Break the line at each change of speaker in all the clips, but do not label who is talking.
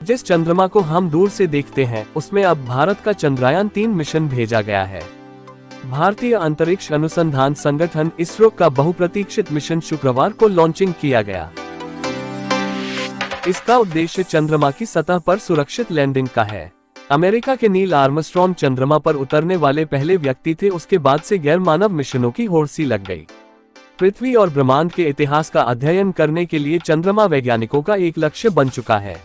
जिस चंद्रमा को हम दूर से देखते हैं उसमें अब भारत का चंद्रयान 3 मिशन भेजा गया है। भारतीय अंतरिक्ष अनुसंधान संगठन इसरो का बहुप्रतीक्षित मिशन शुक्रवार को लॉन्चिंग किया गया। इसका उद्देश्य चंद्रमा की सतह पर सुरक्षित लैंडिंग का है। अमेरिका के नील आर्मस्ट्रॉन्ग चंद्रमा पर उतरने वाले पहले व्यक्ति थे। उसके बाद से गैर मानव मिशनों की होड़ सी लग गई। पृथ्वी और ब्रह्मांड के इतिहास का अध्ययन करने के लिए चंद्रमा वैज्ञानिकों का एक लक्ष्य बन चुका है।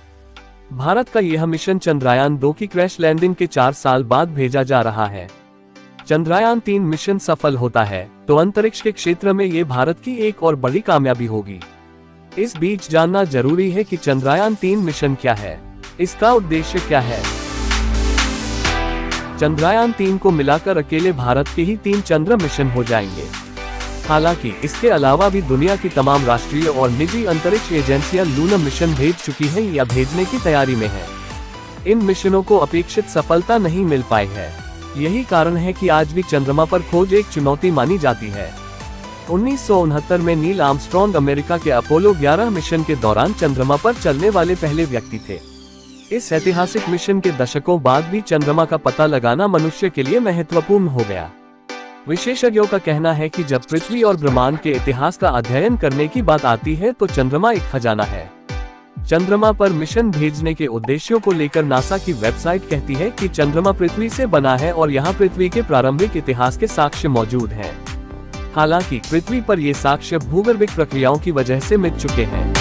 भारत का यह मिशन चंद्रयान 2 की क्रैश लैंडिंग के 4 साल बाद भेजा जा रहा है। चंद्रयान 3 मिशन सफल होता है तो अंतरिक्ष के क्षेत्र में ये भारत की एक और बड़ी कामयाबी होगी। इस बीच जानना जरूरी है कि चंद्रयान 3 मिशन क्या है, इसका उद्देश्य क्या है। चंद्रयान 3 को मिलाकर अकेले भारत के ही 3 चंद्र मिशन हो जाएंगे। हालांकि इसके अलावा भी दुनिया की तमाम राष्ट्रीय और निजी अंतरिक्ष एजेंसियां लूनर मिशन भेज चुकी हैं या भेजने की तैयारी में हैं। इन मिशनों को अपेक्षित सफलता नहीं मिल पाई है। यही कारण है कि आज भी चंद्रमा पर खोज एक चुनौती मानी जाती है। 1969 में नील आर्मस्ट्रॉन्ग अमेरिका के अपोलो 11 मिशन के दौरान चंद्रमा पर चलने वाले पहले व्यक्ति थे। इस ऐतिहासिक मिशन के दशकों बाद भी चंद्रमा का पता लगाना मनुष्य के लिए महत्वपूर्ण हो गया। विशेषज्ञों का कहना है कि जब पृथ्वी और ब्रह्मांड के इतिहास का अध्ययन करने की बात आती है तो चंद्रमा एक खजाना है। चंद्रमा पर मिशन भेजने के उद्देश्यों को लेकर नासा की वेबसाइट कहती है कि चंद्रमा पृथ्वी से बना है और यहाँ पृथ्वी के प्रारंभिक इतिहास के साक्ष्य मौजूद हैं। हालांकि पृथ्वी पर ये साक्ष्य भूगर्भिक प्रक्रियाओं की वजह से मिट चुके हैं।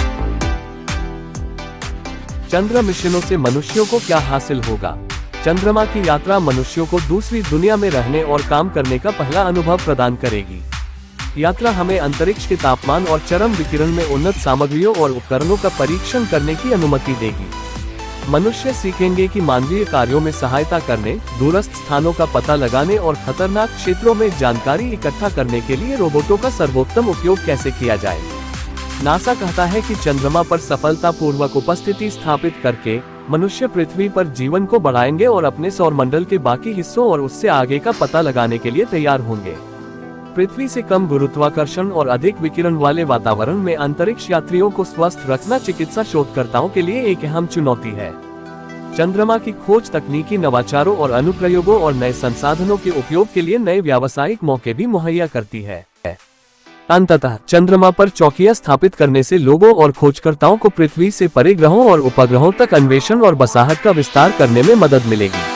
चंद्र मिशनों से मनुष्यों को क्या हासिल होगा? चंद्रमा की यात्रा मनुष्यों को दूसरी दुनिया में रहने और काम करने का पहला अनुभव प्रदान करेगी। यात्रा हमें अंतरिक्ष के तापमान और चरम विकिरण में उन्नत सामग्रियों और उपकरणों का परीक्षण करने की अनुमति देगी। मनुष्य सीखेंगे कि मानवीय कार्यों में सहायता करने, दूरस्थ स्थानों का पता लगाने और खतरनाक क्षेत्रों में जानकारी इकट्ठा करने के लिए रोबोटों का सर्वोत्तम उपयोग कैसे किया जाए। नासा कहता है कि चंद्रमा पर सफलतापूर्वक उपस्थिति स्थापित करके मनुष्य पृथ्वी पर जीवन को बढ़ाएंगे और अपने सौरमंडल के बाकी हिस्सों और उससे आगे का पता लगाने के लिए तैयार होंगे। पृथ्वी से कम गुरुत्वाकर्षण और अधिक विकिरण वाले वातावरण में अंतरिक्ष यात्रियों को स्वस्थ रखना चिकित्सा शोधकर्ताओं के लिए एक अहम चुनौती है। चंद्रमा की खोज तकनीकी नवाचारों और अनुप्रयोगों और नए संसाधनों के उपयोग के लिए नए व्यावसायिक मौके भी मुहैया करती है। अंततः चंद्रमा पर चौकियां स्थापित करने से लोगों और खोजकर्ताओं को पृथ्वी से परे ग्रहों और उपग्रहों तक अन्वेषण और बसाहट का विस्तार करने में मदद मिलेगी।